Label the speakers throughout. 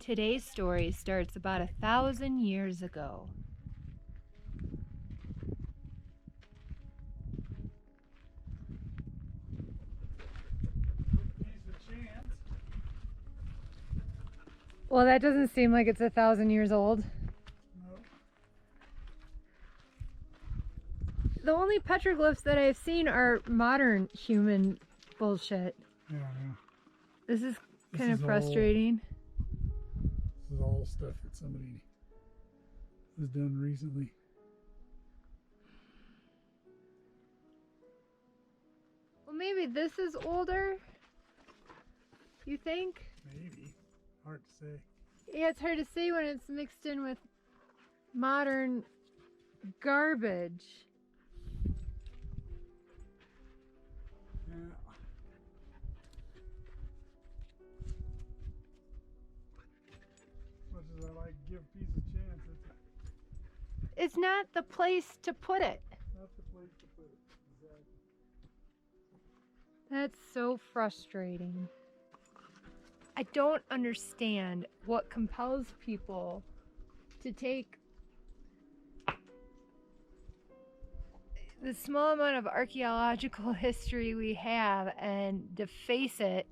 Speaker 1: Today's story starts about 1,000 years ago. Well, that doesn't seem like it's 1,000 years old.
Speaker 2: No.
Speaker 1: The only petroglyphs that I've seen are modern human bullshit.
Speaker 2: Yeah.
Speaker 1: This is kind of frustrating.
Speaker 2: This is all stuff that somebody has done recently.
Speaker 1: Well, maybe this is older. You think?
Speaker 2: Maybe. Hard to say.
Speaker 1: Yeah, it's hard to say when it's mixed in with modern garbage.
Speaker 2: Yeah. As much as I like to give a piece a chance,
Speaker 1: It's not the place to put it.
Speaker 2: not the place to put it. Exactly.
Speaker 1: That's so frustrating. I don't understand what compels people to take the small amount of archaeological history we have and deface it.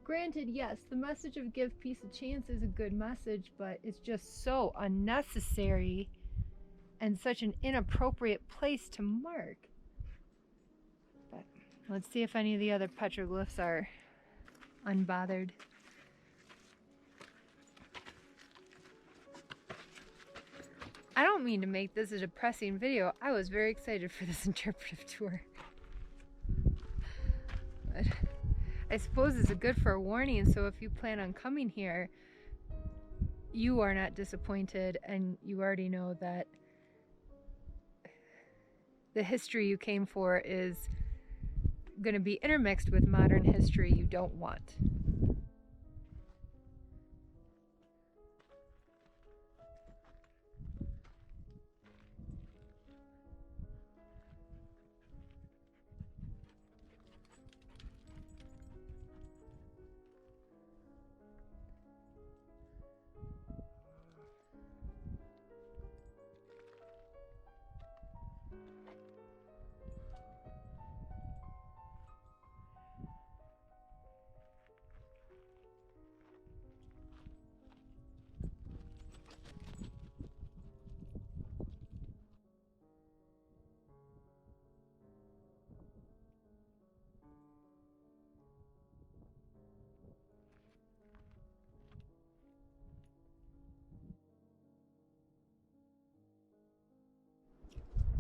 Speaker 1: Granted, yes, the message of give peace a chance is a good message, but it's just so unnecessary and such an inappropriate place to mark. But let's see if any of the other petroglyphs are unbothered. I don't mean to make this a depressing video. I was very excited for this interpretive tour. But I suppose it's good for a warning, so if you plan on coming here, you are not disappointed and you already know that the history you came for is going to be intermixed with modern history you don't want.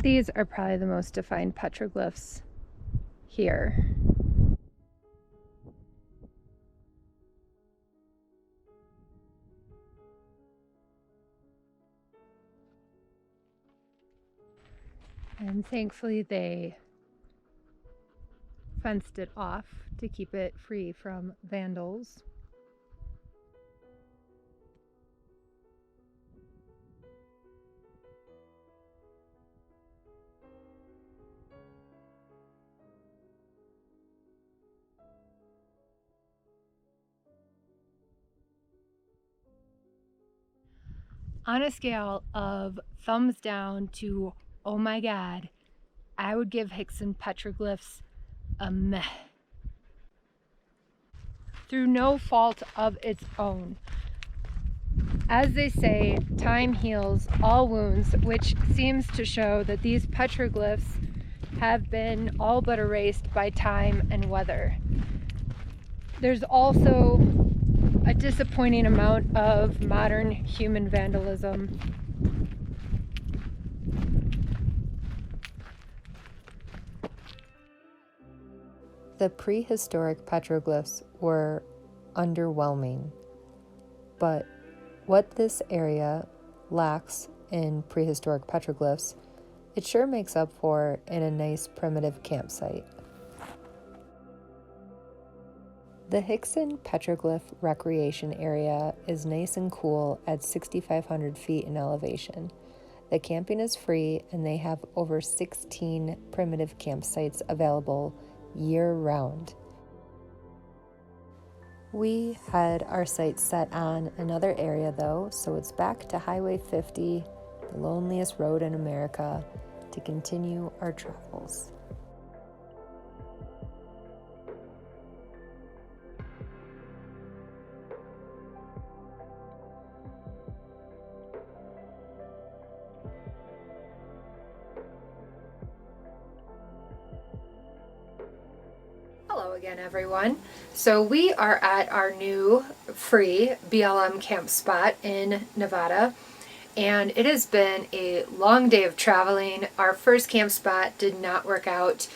Speaker 1: These are probably the most defined petroglyphs here. And thankfully they fenced it off to keep it free from vandals. On a scale of thumbs down to, oh my god, I would give Hixon petroglyphs a meh. Through no fault of its own. As they say, time heals all wounds, which seems to show that these petroglyphs have been all but erased by time and weather. There's also a disappointing amount of modern human vandalism.
Speaker 3: The prehistoric petroglyphs were underwhelming, but what this area lacks in prehistoric petroglyphs, it sure makes up for in a nice primitive campsite. The Hixon Petroglyph Recreation Area is nice and cool at 6,500 feet in elevation. The camping is free and they have over 16 primitive campsites available year-round. We had our sights set on another area though, so it's back to Highway 50, the loneliest road in America, to continue our travels.
Speaker 1: Hello again, everyone. So we are at our new free BLM camp spot in Nevada, and it has been a long day of traveling. Our first camp spot did not work out,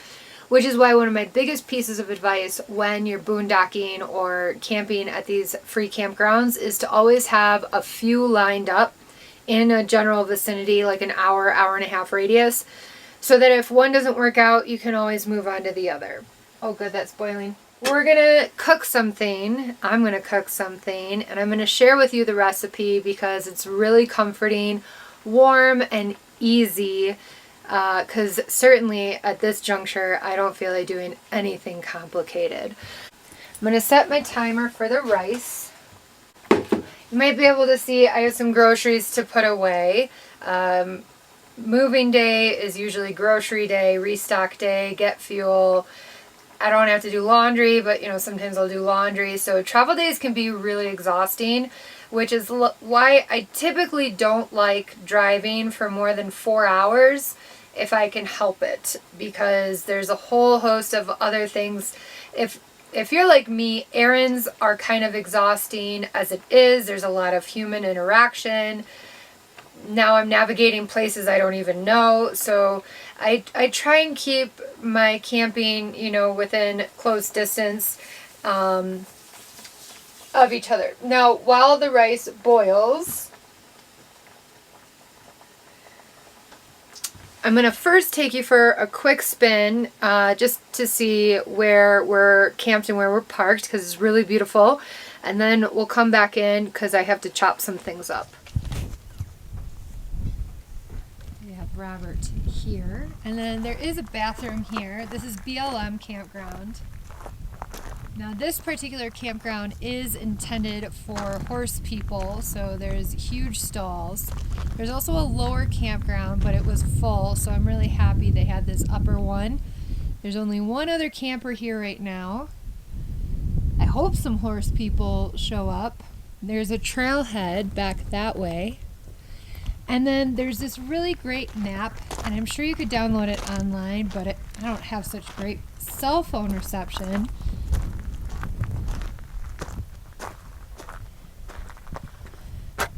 Speaker 1: which is why one of my biggest pieces of advice when you're boondocking or camping at these free campgrounds is to always have a few lined up in a general vicinity, like an hour, hour and a half radius, so that if one doesn't work out, you can always move on to the other. Oh good, that's boiling. We're gonna cook something. I'm gonna cook something, and I'm gonna share with you the recipe because it's really comforting, warm, and easy. Because certainly at this juncture, I don't feel like doing anything complicated. I'm gonna set my timer for the rice. You might be able to see I have some groceries to put away. Moving day is usually grocery day, restock day, get fuel. I don't have to do laundry, but sometimes I'll do laundry. So travel days can be really exhausting, which is why I typically don't like driving for more than 4 hours if I can help it, because there's a whole host of other things. If you're like me, errands are kind of exhausting as it is. There's a lot of human interaction. Now I'm navigating places I don't even know, so I try and keep my camping, within close distance of each other. Now, while the rice boils, I'm going to first take you for a quick spin just to see where we're camped and where we're parked, because it's really beautiful, and then we'll come back in because I have to chop some things up. Robert here, and then there is a bathroom here. This is BLM campground. Now this particular campground is intended for horse people, so there's huge stalls. There's also a lower campground, but it was full, so I'm really happy they had this upper one. There's only one other camper here right now. I hope some horse people show up. There's a trailhead back that way. And then there's this really great map, and I'm sure you could download it online, but I don't have such great cell phone reception.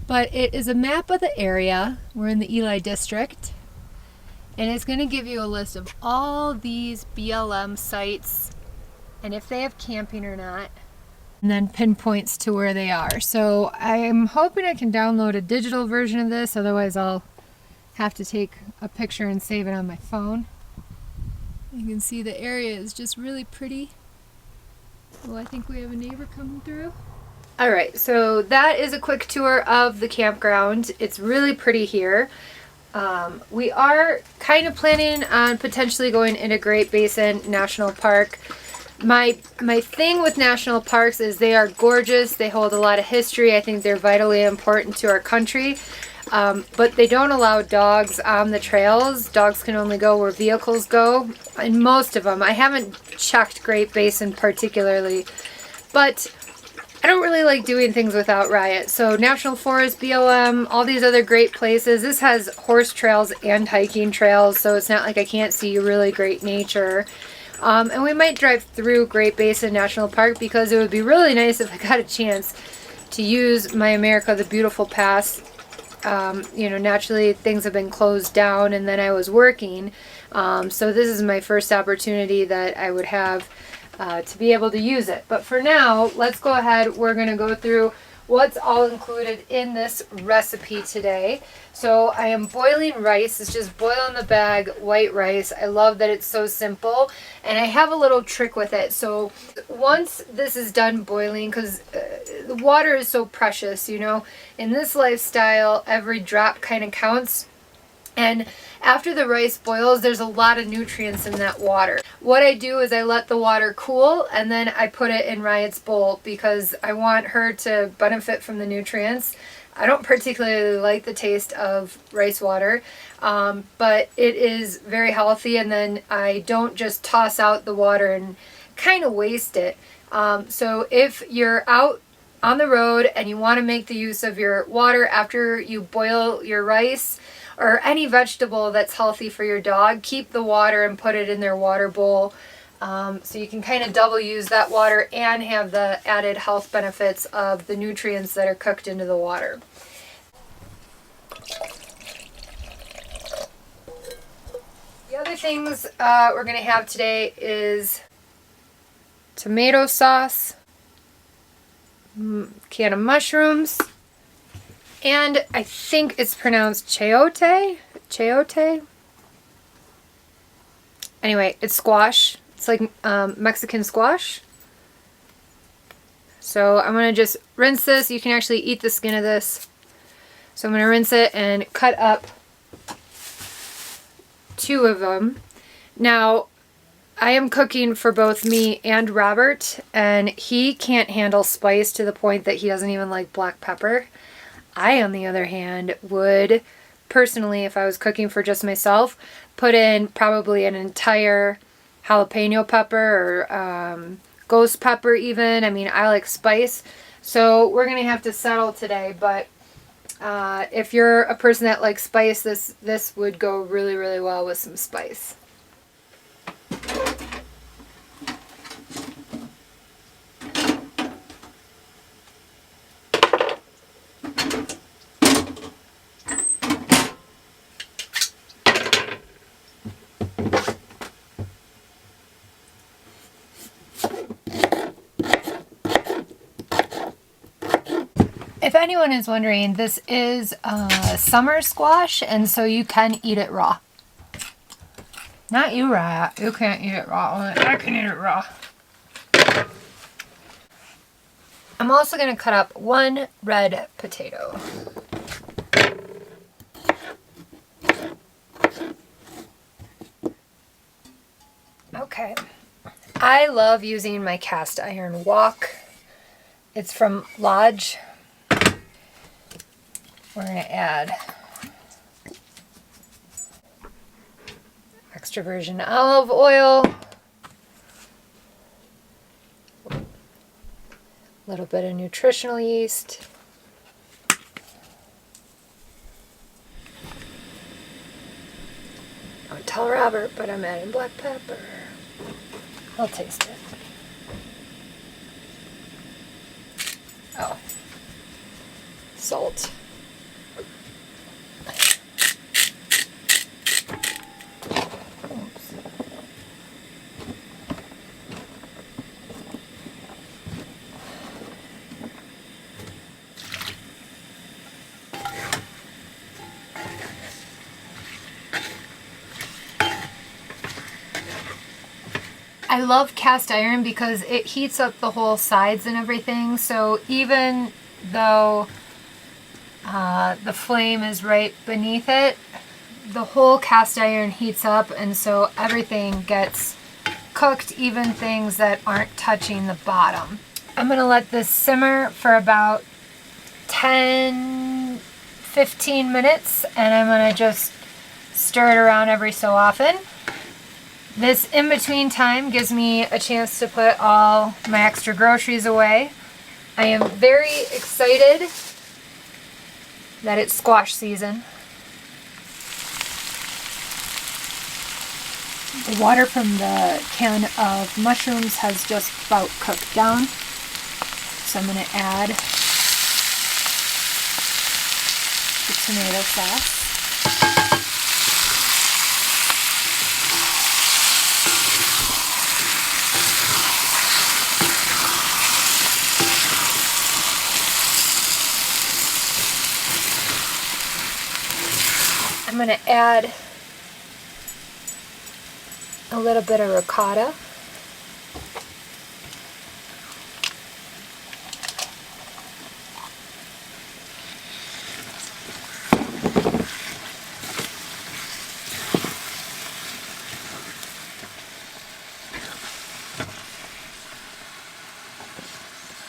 Speaker 1: But it is a map of the area. We're in the Ely district, and it's going to give you a list of all these BLM sites and if they have camping or not, and then pinpoints to where they are. So I'm hoping I can download a digital version of this, otherwise I'll have to take a picture and save it on my phone. You can see the area is just really pretty. Oh, I think we have a neighbor coming through. Alright, so that is a quick tour of the campground. It's really pretty here. We are kind of planning on potentially going into Great Basin National Park. My thing with national parks is they are gorgeous. They hold a lot of history. I think they're vitally important to our country. But they don't allow dogs on the trails. Dogs can only go where vehicles go. And most of them. I haven't checked Great Basin particularly. But I don't really like doing things without Riot. So National Forest, BLM, all these other great places. This has horse trails and hiking trails. So it's not like I can't see really great nature. And we might drive through Great Basin National Park because it would be really nice if I got a chance to use my America the Beautiful pass. Naturally things have been closed down and then I was working. So this is my first opportunity that I would have to be able to use it. But for now, let's go ahead. We're going to go through what's all included in this recipe today. So I am boiling rice. It's just boil in the bag white rice. I love that it's so simple, and I have a little trick with it. So once this is done boiling, because the water is so precious, in this lifestyle every drop kind of counts. And after the rice boils, there's a lot of nutrients in that water. What I do is I let the water cool and then I put it in Riot's bowl because I want her to benefit from the nutrients. I don't particularly like the taste of rice water, but it is very healthy, and then I don't just toss out the water and kind of waste it. So if you're out on the road and you want to make the use of your water after you boil your rice, or any vegetable that's healthy for your dog, keep the water and put it in their water bowl. So you can kind of double use that water and have the added health benefits of the nutrients that are cooked into the water. The other things we're going to have today is tomato sauce, can of mushrooms, and I think it's pronounced chayote. Chayote? Anyway, it's squash. It's like Mexican squash. So I'm going to just rinse this. You can actually eat the skin of this. So I'm going to rinse it and cut up 2 of them. Now, I am cooking for both me and Robert, and he can't handle spice to the point that he doesn't even like black pepper. I, on the other hand, would personally, if I was cooking for just myself, put in probably an entire jalapeno pepper or ghost pepper even. I mean, I like spice. So we're going to have to settle today, but if you're a person that likes spice, this would go really, really well with some spice. If anyone is wondering, this is summer squash, and so you can eat it raw. Not you, Riot. You can't eat it raw. I can eat it raw. I'm also going to cut up 1 red potato. Okay. I love using my cast iron wok. It's from Lodge. We're going to add extra virgin olive oil, a little bit of nutritional yeast, don't tell Robert, but I'm adding black pepper. I'll taste it. Oh, salt. I love cast iron because it heats up the whole sides and everything, so even though the flame is right beneath it, the whole cast iron heats up, and so everything gets cooked, even things that aren't touching the bottom. I'm going to let this simmer for about 10-15 minutes, and I'm going to just stir it around every so often. This in-between time gives me a chance to put all my extra groceries away. I am very excited that it's squash season. The water from the can of mushrooms has just about cooked down. So I'm going to add the tomato sauce. I'm going to add a little bit of ricotta.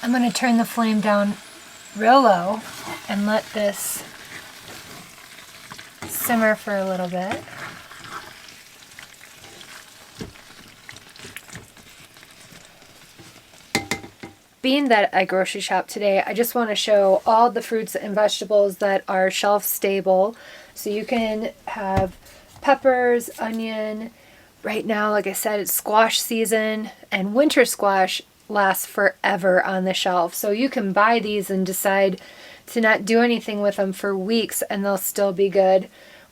Speaker 1: I'm going to turn the flame down real low and let this simmer for a little bit. Being that I grocery shop today, I just want to show all the fruits and vegetables that are shelf stable. So you can have peppers, onion. Right now, like I said, it's squash season, and winter squash lasts forever on the shelf. So you can buy these and decide to not do anything with them for weeks and they'll still be good.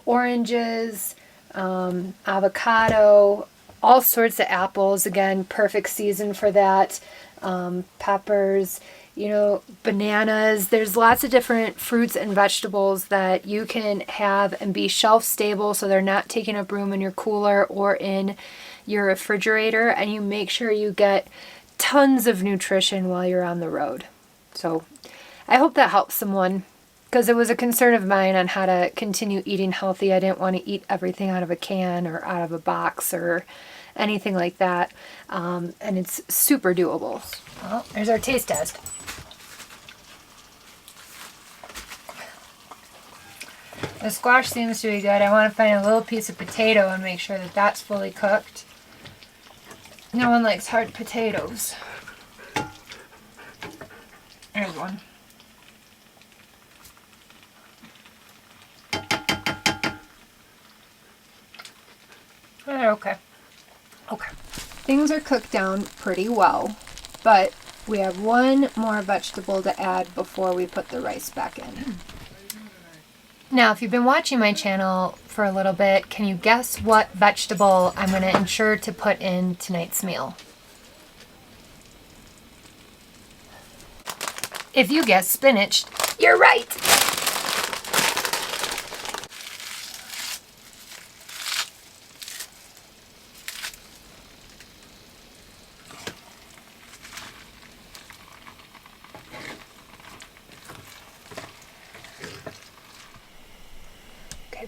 Speaker 1: Oranges, avocado, all sorts of apples. Again, perfect season for that. Peppers, you know, bananas. There's lots of different fruits and vegetables that you can have and be shelf stable so they're not taking up room in your cooler or in your refrigerator, and you make sure you get tons of nutrition while you're on the road. So I hope that helps someone, because it was a concern of mine on how to continue eating healthy. I didn't want to eat everything out of a can or out of a box or anything like that, and it's super doable. Well, there's our taste test. The squash seems to be good. I want to find a little piece of potato and make sure that that's fully cooked. No one likes hard potatoes. There's one. Okay. Okay. Things are cooked down pretty well, but we have one more vegetable to add before we put the rice back in. Now, if you've been watching my channel for a little bit, can you guess what vegetable I'm going to ensure to put in tonight's meal? If you guess spinach, you're right!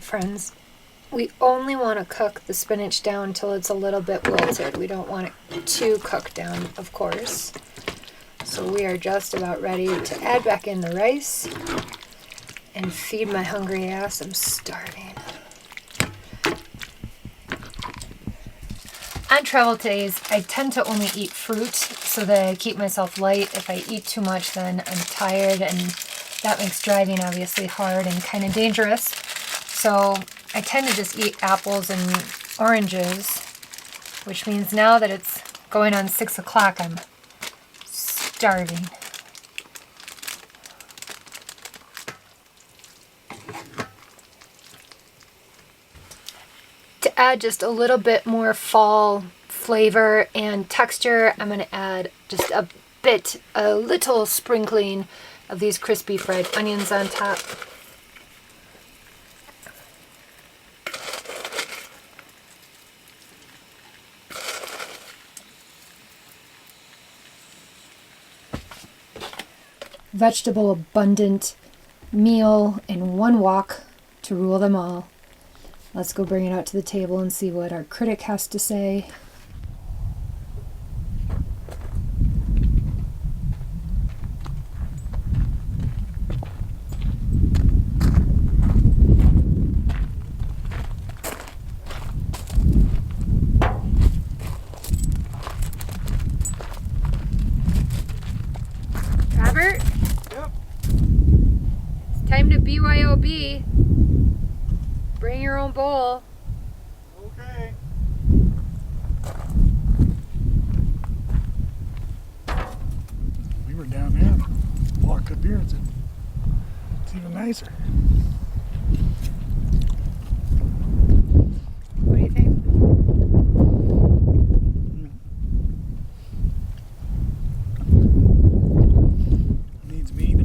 Speaker 1: Friends, we only want to cook the spinach down until it's a little bit wilted. We don't want it too cooked down, of course. So we are just about ready to add back in the rice and feed my hungry ass. I'm starving. On travel days, I tend to only eat fruit so that I keep myself light. If I eat too much, then I'm tired, and that makes driving obviously hard and kind of dangerous. So I tend to just eat apples and oranges, which means now that it's going on 6 o'clock, I'm starving. To add just a little bit more fall flavor and texture, I'm going to add just a little sprinkling of these crispy fried onions on top. Vegetable abundant meal in one walk to rule them all. Let's go bring it out to the table and see what our critic has to say. Robert?
Speaker 2: Yep.
Speaker 1: It's time to BYOB. Bring your own bowl.
Speaker 2: Okay. We were down there and walked up here and said, it's even nicer.
Speaker 1: What do you think?
Speaker 2: Needs meat.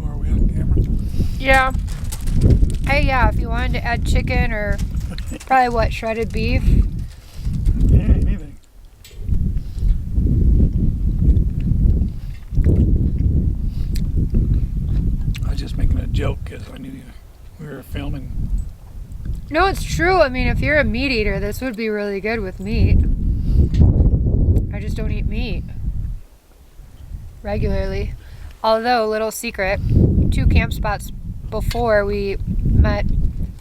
Speaker 2: Or are we on camera?
Speaker 1: Yeah. Hey, yeah, if you wanted to add chicken or probably what, shredded beef?
Speaker 2: Yeah, anything. I was just making a joke because I knew we were filming.
Speaker 1: No, it's true. I mean, if you're a meat eater, this would be really good with meat. I just don't eat meat. regularly. Although, little secret, 2 camp spots before we met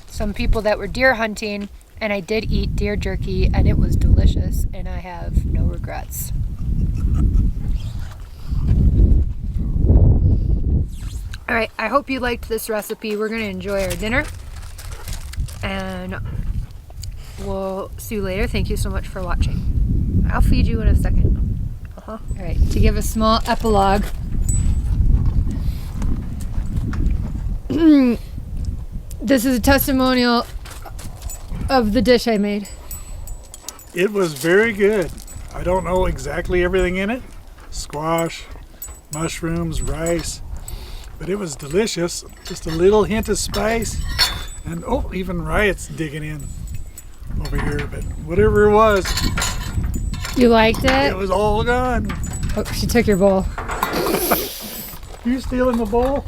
Speaker 1: some people that were deer hunting, and I did eat deer jerky, and it was delicious, and I have no regrets. All right, I hope you liked this recipe. We're gonna enjoy our dinner, and we'll see you later. Thank you so much for watching. I'll feed you in a second. All right, to give a small epilogue. This is a testimonial of the dish I made.
Speaker 2: It was very good. I don't know exactly everything in it. Squash, mushrooms, rice, but it was delicious. Just a little hint of spice. And oh, even Riot's digging in over here, but whatever it was,
Speaker 1: You liked it?
Speaker 2: it was all gone.
Speaker 1: Oh, she took your bowl.
Speaker 2: You stealing the bowl?